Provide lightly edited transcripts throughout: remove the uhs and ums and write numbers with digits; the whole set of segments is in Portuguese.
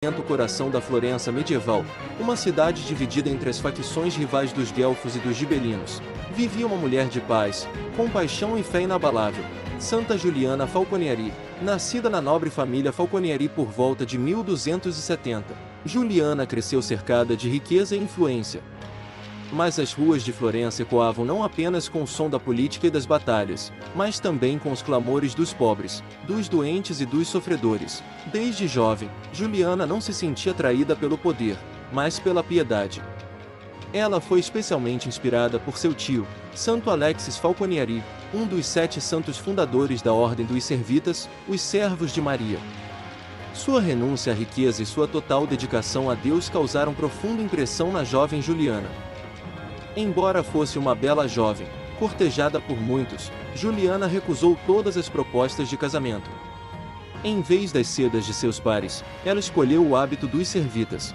O coração da Florença medieval, uma cidade dividida entre as facções rivais dos guelfos e dos gibelinos, vivia uma mulher de paz, compaixão e fé inabalável, Santa Juliana Falconieri, nascida na nobre família Falconieri por volta de 1270. Juliana cresceu cercada de riqueza e influência. Mas as ruas de Florença ecoavam não apenas com o som da política e das batalhas, mas também com os clamores dos pobres, dos doentes e dos sofredores. Desde jovem, Juliana não se sentia atraída pelo poder, mas pela piedade. Ela foi especialmente inspirada por seu tio, Santo Alexis Falconieri, um dos 7 santos fundadores da Ordem dos Servitas, os Servos de Maria. Sua renúncia à riqueza e sua total dedicação a Deus causaram profunda impressão na jovem Juliana. Embora fosse uma bela jovem, cortejada por muitos, Juliana recusou todas as propostas de casamento. Em vez das sedas de seus pares, ela escolheu o hábito dos servitas.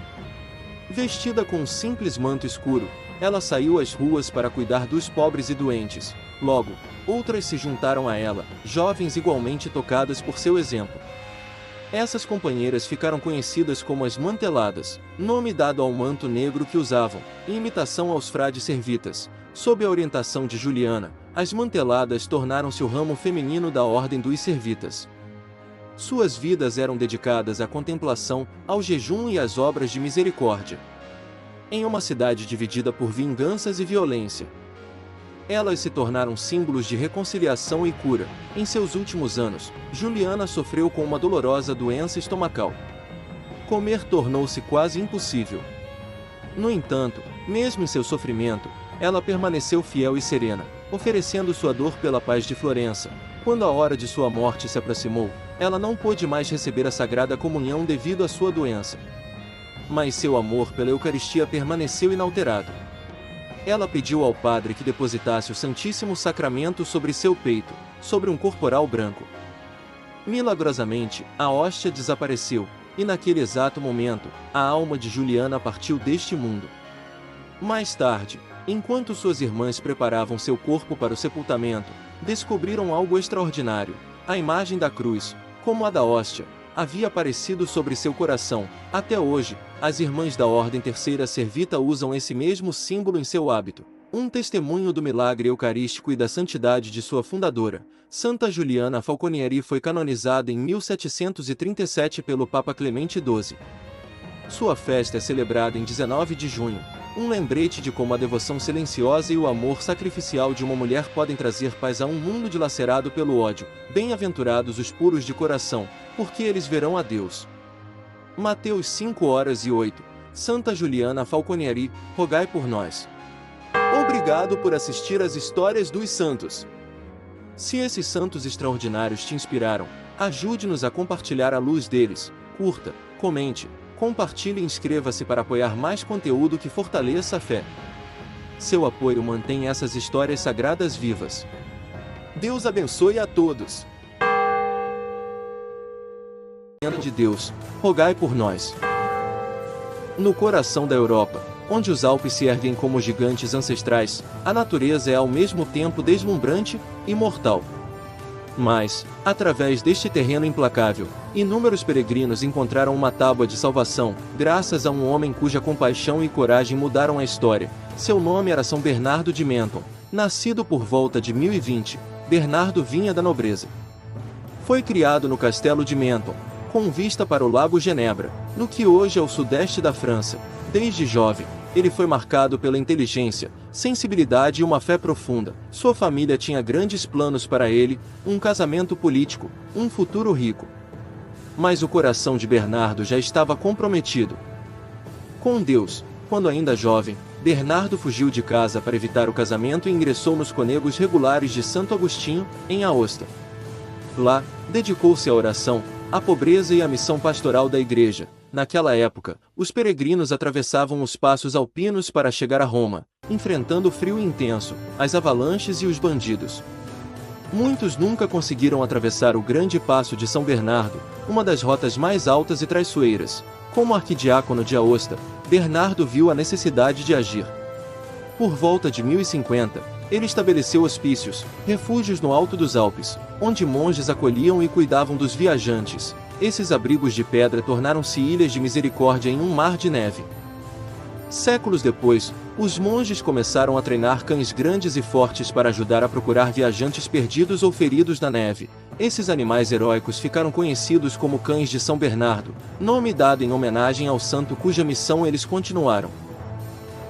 Vestida com um simples manto escuro, ela saiu às ruas para cuidar dos pobres e doentes. Logo, outras se juntaram a ela, jovens igualmente tocadas por seu exemplo. Essas companheiras ficaram conhecidas como as manteladas, nome dado ao manto negro que usavam, em imitação aos frades servitas. Sob a orientação de Juliana, as manteladas tornaram-se o ramo feminino da Ordem dos Servitas. Suas vidas eram dedicadas à contemplação, ao jejum e às obras de misericórdia. Em uma cidade dividida por vinganças e violência, elas se tornaram símbolos de reconciliação e cura. Em seus últimos anos, Juliana sofreu com uma dolorosa doença estomacal. Comer tornou-se quase impossível. No entanto, mesmo em seu sofrimento, ela permaneceu fiel e serena, oferecendo sua dor pela paz de Florença. Quando a hora de sua morte se aproximou, ela não pôde mais receber a Sagrada Comunhão devido à sua doença. Mas seu amor pela Eucaristia permaneceu inalterado. Ela pediu ao padre que depositasse o Santíssimo Sacramento sobre seu peito, sobre um corporal branco. Milagrosamente, a hóstia desapareceu, e naquele exato momento, a alma de Juliana partiu deste mundo. Mais tarde, enquanto suas irmãs preparavam seu corpo para o sepultamento, descobriram algo extraordinário. A imagem da cruz, como a da hóstia, havia aparecido sobre seu coração. Até hoje, as irmãs da Ordem Terceira Servita usam esse mesmo símbolo em seu hábito, um testemunho do milagre eucarístico e da santidade de sua fundadora. Santa Juliana Falconieri foi canonizada em 1737 pelo Papa Clemente XII. Sua festa é celebrada em 19 de junho, um lembrete de como a devoção silenciosa e o amor sacrificial de uma mulher podem trazer paz a um mundo dilacerado pelo ódio. Bem-aventurados os puros de coração, porque eles verão a Deus. Mateus 5:08. Santa Juliana Falconieri, rogai por nós. Obrigado por assistir às histórias dos santos. Se esses santos extraordinários te inspiraram, ajude-nos a compartilhar a luz deles. Curta, comente, compartilhe e inscreva-se para apoiar mais conteúdo que fortaleça a fé. Seu apoio mantém essas histórias sagradas vivas. Deus abençoe a todos. De Deus, rogai por nós. No coração da Europa, onde os Alpes se erguem como gigantes ancestrais, a natureza é ao mesmo tempo deslumbrante e mortal. Mas, através deste terreno implacável, inúmeros peregrinos encontraram uma tábua de salvação, graças a um homem cuja compaixão e coragem mudaram a história. Seu nome era São Bernardo de Menthon. Nascido por volta de 1020, Bernardo vinha da nobreza. Foi criado no castelo de Menthon, com vista para o lago Genebra, no que hoje é o sudeste da França. Desde jovem, ele foi marcado pela inteligência, sensibilidade e uma fé profunda. Sua família tinha grandes planos para ele, um casamento político, um futuro rico. Mas o coração de Bernardo já estava comprometido com Deus. Quando ainda jovem, Bernardo fugiu de casa para evitar o casamento e ingressou nos conegos regulares de Santo Agostinho, em Aosta. Lá, dedicou-se à oração, à pobreza e à missão pastoral da igreja. Naquela época, os peregrinos atravessavam os passos alpinos para chegar a Roma, enfrentando o frio intenso, as avalanches e os bandidos. Muitos nunca conseguiram atravessar o grande passo de São Bernardo, uma das rotas mais altas e traiçoeiras. Como arquidiácono de Aosta, Bernardo viu a necessidade de agir. Por volta de 1050, ele estabeleceu hospícios, refúgios no alto dos Alpes, onde monges acolhiam e cuidavam dos viajantes. Esses abrigos de pedra tornaram-se ilhas de misericórdia em um mar de neve. Séculos depois, os monges começaram a treinar cães grandes e fortes para ajudar a procurar viajantes perdidos ou feridos na neve. Esses animais heróicos ficaram conhecidos como cães de São Bernardo, nome dado em homenagem ao santo cuja missão eles continuaram.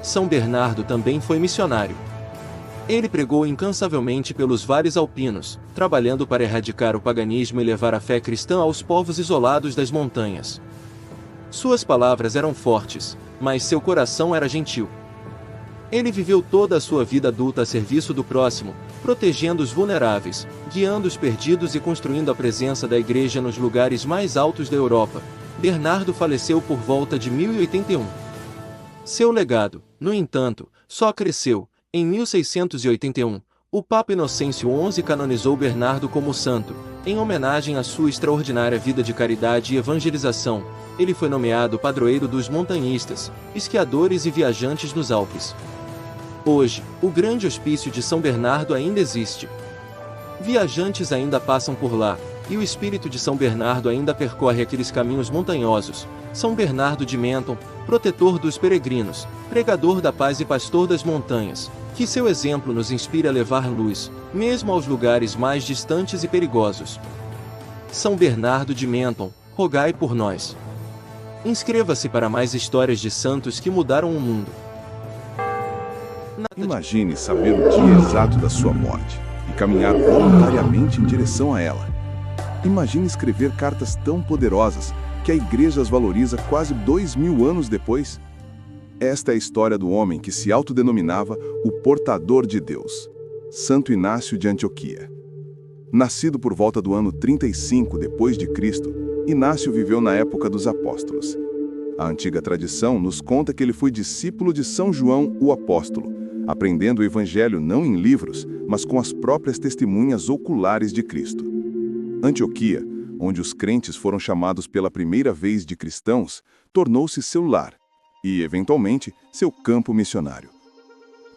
São Bernardo também foi missionário. Ele pregou incansavelmente pelos vales alpinos, trabalhando para erradicar o paganismo e levar a fé cristã aos povos isolados das montanhas. Suas palavras eram fortes, mas seu coração era gentil. Ele viveu toda a sua vida adulta a serviço do próximo, protegendo os vulneráveis, guiando os perdidos e construindo a presença da Igreja nos lugares mais altos da Europa. Bernardo faleceu por volta de 1081. Seu legado, no entanto, só cresceu. Em 1681, o Papa Inocêncio XI canonizou Bernardo como santo, em homenagem à sua extraordinária vida de caridade e evangelização. Ele foi nomeado padroeiro dos montanhistas, esquiadores e viajantes nos Alpes. Hoje, o grande hospício de São Bernardo ainda existe. Viajantes ainda passam por lá, e o espírito de São Bernardo ainda percorre aqueles caminhos montanhosos. São Bernardo de Menton, protetor dos peregrinos, pregador da paz e pastor das montanhas, que seu exemplo nos inspira a levar luz, mesmo aos lugares mais distantes e perigosos. São Bernardo de Menton, rogai por nós. Inscreva-se para mais histórias de santos que mudaram o mundo. Imagine saber o dia exato da sua morte e caminhar voluntariamente em direção a ela. Imagine escrever cartas tão poderosas que a Igreja as valoriza quase 2000 anos depois. Esta é a história do homem que se autodenominava o portador de Deus, Santo Inácio de Antioquia. Nascido por volta do ano 35 depois de Cristo, Inácio viveu na época dos apóstolos. A antiga tradição nos conta que ele foi discípulo de São João, o apóstolo, aprendendo o evangelho não em livros, mas com as próprias testemunhas oculares de Cristo. Antioquia, onde os crentes foram chamados pela primeira vez de cristãos, tornou-se seu lar e, eventualmente, seu campo missionário.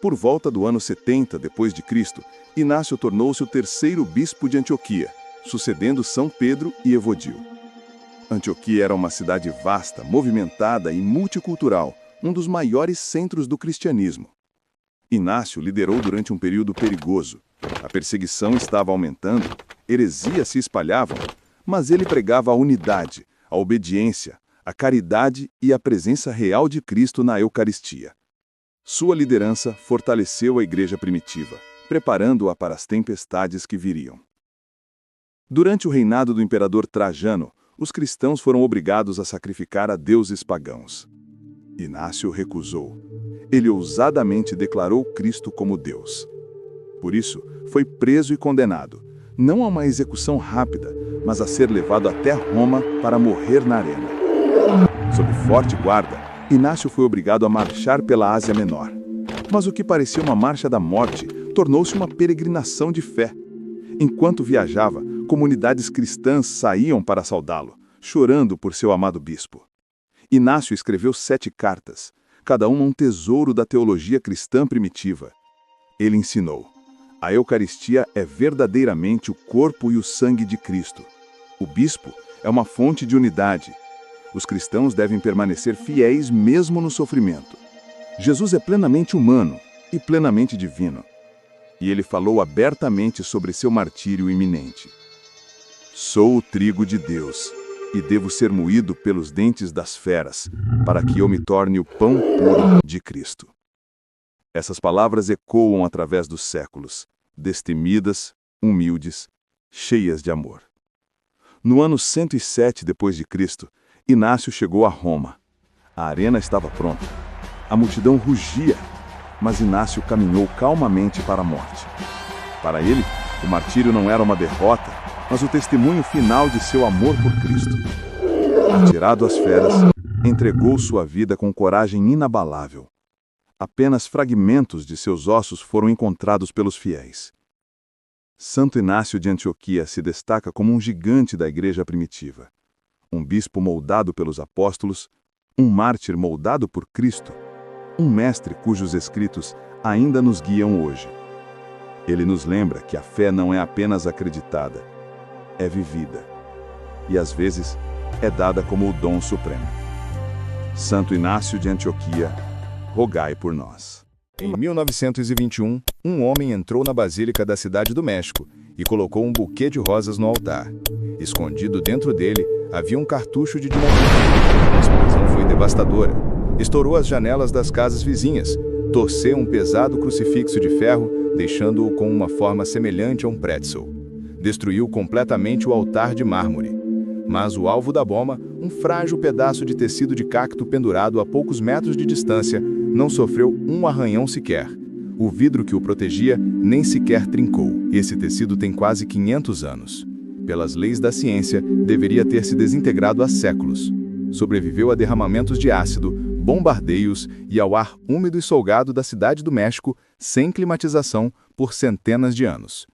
Por volta do ano 70 depois de Cristo, Inácio tornou-se o terceiro bispo de Antioquia, sucedendo São Pedro e Evodio. Antioquia era uma cidade vasta, movimentada e multicultural, um dos maiores centros do cristianismo. Inácio liderou durante um período perigoso. A perseguição estava aumentando, heresias se espalhavam, mas ele pregava a unidade, a obediência, a caridade e a presença real de Cristo na Eucaristia. Sua liderança fortaleceu a igreja primitiva, preparando-a para as tempestades que viriam. Durante o reinado do imperador Trajano, os cristãos foram obrigados a sacrificar a deuses pagãos. Inácio recusou. Ele ousadamente declarou Cristo como Deus. Por isso, foi preso e condenado, não a uma execução rápida, mas a ser levado até Roma para morrer na arena. Sob forte guarda, Inácio foi obrigado a marchar pela Ásia Menor. Mas o que parecia uma marcha da morte tornou-se uma peregrinação de fé. Enquanto viajava, comunidades cristãs saíam para saudá-lo, chorando por seu amado bispo. Inácio escreveu 7 cartas, cada uma um tesouro da teologia cristã primitiva. Ele ensinou: a Eucaristia é verdadeiramente o corpo e o sangue de Cristo. O bispo é uma fonte de unidade. Os cristãos devem permanecer fiéis mesmo no sofrimento. Jesus é plenamente humano e plenamente divino. E ele falou abertamente sobre seu martírio iminente. Sou o trigo de Deus, e devo ser moído pelos dentes das feras, para que eu me torne o pão puro de Cristo. Essas palavras ecoam através dos séculos, destemidas, humildes, cheias de amor. No ano 107 depois de Cristo, Inácio chegou a Roma. A arena estava pronta. A multidão rugia, mas Inácio caminhou calmamente para a morte. Para ele, o martírio não era uma derrota, mas o testemunho final de seu amor por Cristo. Atirado às feras, entregou sua vida com coragem inabalável. Apenas fragmentos de seus ossos foram encontrados pelos fiéis. Santo Inácio de Antioquia se destaca como um gigante da igreja primitiva. Um bispo moldado pelos apóstolos, um mártir moldado por Cristo, um mestre cujos escritos ainda nos guiam hoje. Ele nos lembra que a fé não é apenas acreditada, é vivida. e às vezes é dada como o dom supremo. Santo Inácio de Antioquia, rogai por nós. Em 1921, um homem entrou na Basílica da Cidade do México e colocou um buquê de rosas no altar. Escondido dentro dele, havia um cartucho de dinamite. A explosão foi devastadora. Estourou as janelas das casas vizinhas, torceu um pesado crucifixo de ferro, deixando-o com uma forma semelhante a um pretzel. Destruiu completamente o altar de mármore. Mas o alvo da bomba, um frágil pedaço de tecido de cacto pendurado a poucos metros de distância, não sofreu um arranhão sequer. O vidro que o protegia nem sequer trincou. Esse tecido tem quase 500 anos. Pelas leis da ciência, deveria ter se desintegrado há séculos. Sobreviveu a derramamentos de ácido, bombardeios e ao ar úmido e salgado da Cidade do México, sem climatização, por centenas de anos.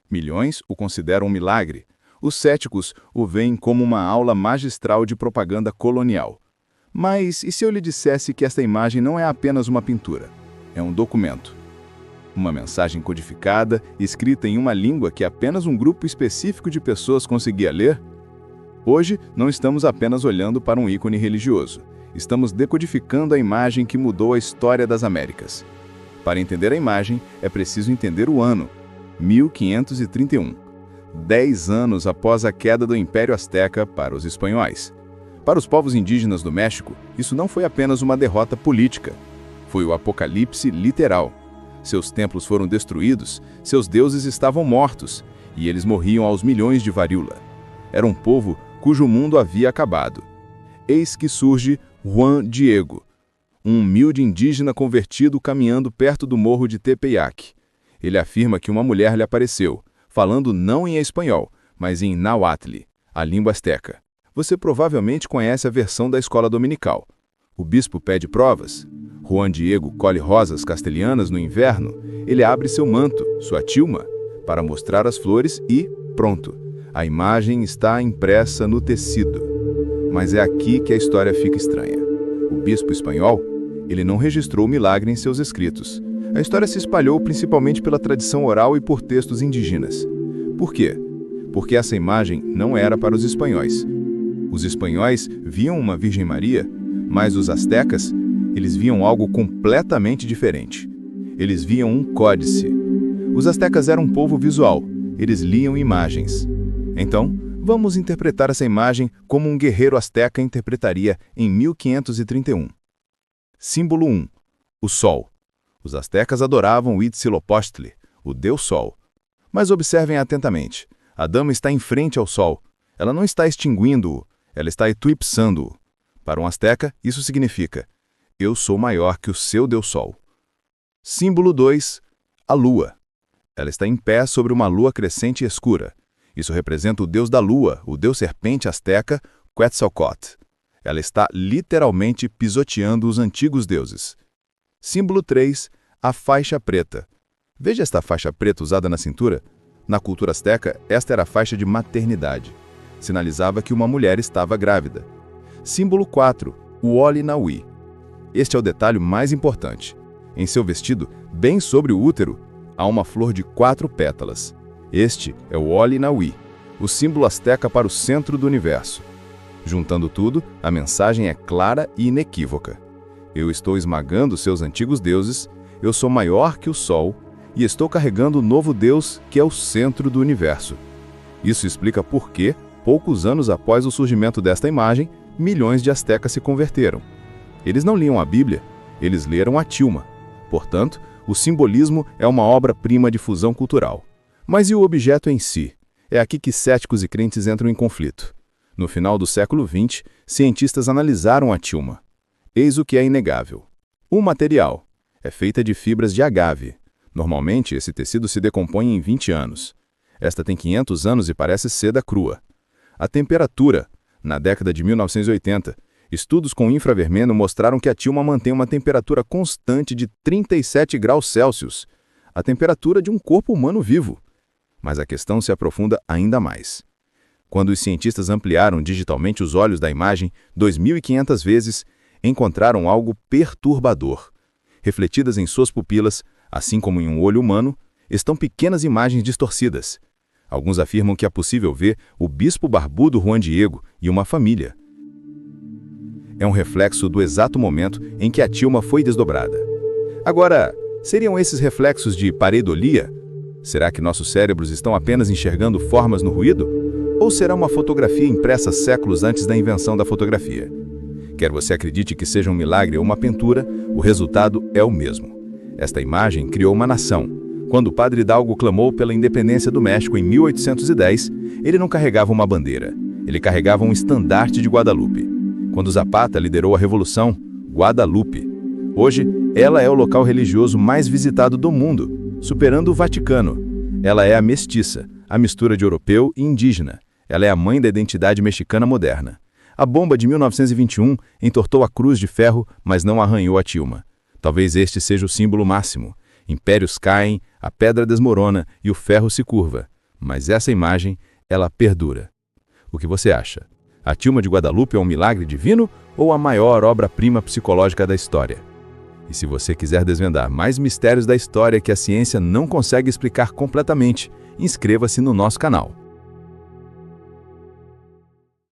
Milhões o consideram um milagre. Os céticos o veem como uma aula magistral de propaganda colonial. Mas e se eu lhe dissesse que esta imagem não é apenas uma pintura? É um documento. Uma mensagem codificada, escrita em uma língua que apenas um grupo específico de pessoas conseguia ler? Hoje, não estamos apenas olhando para um ícone religioso. Estamos decodificando a imagem que mudou a história das Américas. Para entender a imagem, é preciso entender o ano, 1531. 10 anos após a queda do Império Azteca para os espanhóis. Para os povos indígenas do México, isso não foi apenas uma derrota política. Foi o apocalipse literal. Seus templos foram destruídos, seus deuses estavam mortos, e eles morriam aos milhões de varíola. Era um povo cujo mundo havia acabado. Eis que surge Juan Diego, um humilde indígena convertido caminhando perto do morro de Tepeyac. Ele afirma que uma mulher lhe apareceu, falando não em espanhol, mas em náhuatl, a língua asteca. Você provavelmente conhece a versão da escola dominical. O bispo pede provas. Juan Diego colhe rosas castelhanas no inverno. Ele abre seu manto, sua tilma, para mostrar as flores e, pronto, a imagem está impressa no tecido. Mas é aqui que a história fica estranha. O bispo espanhol, ele não registrou o milagre em seus escritos. A história se espalhou principalmente pela tradição oral e por textos indígenas. Por quê? Porque essa imagem não era para os espanhóis. Os espanhóis viam uma Virgem Maria, mas os astecas, eles viam algo completamente diferente. Eles viam um códice. Os astecas eram um povo visual, eles liam imagens. Então, vamos interpretar essa imagem como um guerreiro asteca interpretaria em 1531. Símbolo 1. O Sol. Os astecas adoravam Huitzilopochtli, o Deus Sol. Mas observem atentamente. A dama está em frente ao Sol. Ela não está extinguindo-o, ela está eclipsando-o. Para um asteca, isso significa: eu sou maior que o seu Deus Sol. Símbolo 2. A Lua. Ela está em pé sobre uma lua crescente e escura. Isso representa o deus da lua, o deus serpente asteca, Quetzalcóatl. Ela está literalmente pisoteando os antigos deuses. Símbolo 3. A faixa preta. Veja esta faixa preta usada na cintura. Na cultura asteca, esta era a faixa de maternidade. Sinalizava que uma mulher estava grávida. Símbolo 4. O Oli Naui. Este é o detalhe mais importante. Em seu vestido, bem sobre o útero, há uma flor de 4 pétalas. Este é o Oli Naui, o símbolo asteca para o centro do universo. Juntando tudo, a mensagem é clara e inequívoca. Eu estou esmagando seus antigos deuses, eu sou maior que o Sol, e estou carregando o novo Deus que é o centro do universo. Isso explica por que, poucos anos após o surgimento desta imagem, milhões de astecas se converteram. Eles não liam a Bíblia, eles leram a tilma. Portanto, o simbolismo é uma obra-prima de fusão cultural. Mas e o objeto em si? É aqui que céticos e crentes entram em conflito. No final do século XX, cientistas analisaram a tilma. Eis o que é inegável. O material é feita de fibras de agave. Normalmente, esse tecido se decompõe em 20 anos. Esta tem 500 anos e parece seda crua. A temperatura. Na década de 1980, estudos com infravermelho mostraram que a tilma mantém uma temperatura constante de 37 graus Celsius, a temperatura de um corpo humano vivo. Mas a questão se aprofunda ainda mais. Quando os cientistas ampliaram digitalmente os olhos da imagem 2.500 vezes, encontraram algo perturbador. Refletidas em suas pupilas, assim como em um olho humano, estão pequenas imagens distorcidas. Alguns afirmam que é possível ver o bispo barbudo Juan Diego e uma família. É um reflexo do exato momento em que a tilma foi desdobrada. Agora, seriam esses reflexos de pareidolia? Será que nossos cérebros estão apenas enxergando formas no ruído? Ou será uma fotografia impressa séculos antes da invenção da fotografia? Quer você acredite que seja um milagre ou uma pintura, o resultado é o mesmo. Esta imagem criou uma nação. Quando o padre Hidalgo clamou pela independência do México em 1810, ele não carregava uma bandeira, ele carregava um estandarte de Guadalupe. Quando Zapata liderou a Revolução, Guadalupe. Hoje, ela é o local religioso mais visitado do mundo, superando o Vaticano. Ela é a mestiça, a mistura de europeu e indígena. Ela é a mãe da identidade mexicana moderna. A bomba de 1921 entortou a cruz de ferro, mas não arranhou a tilma. Talvez este seja o símbolo máximo. Impérios caem, a pedra desmorona e o ferro se curva. Mas essa imagem, ela perdura. O que você acha? A tilma de Guadalupe é um milagre divino ou a maior obra-prima psicológica da história? E se você quiser desvendar mais mistérios da história que a ciência não consegue explicar completamente, inscreva-se no nosso canal.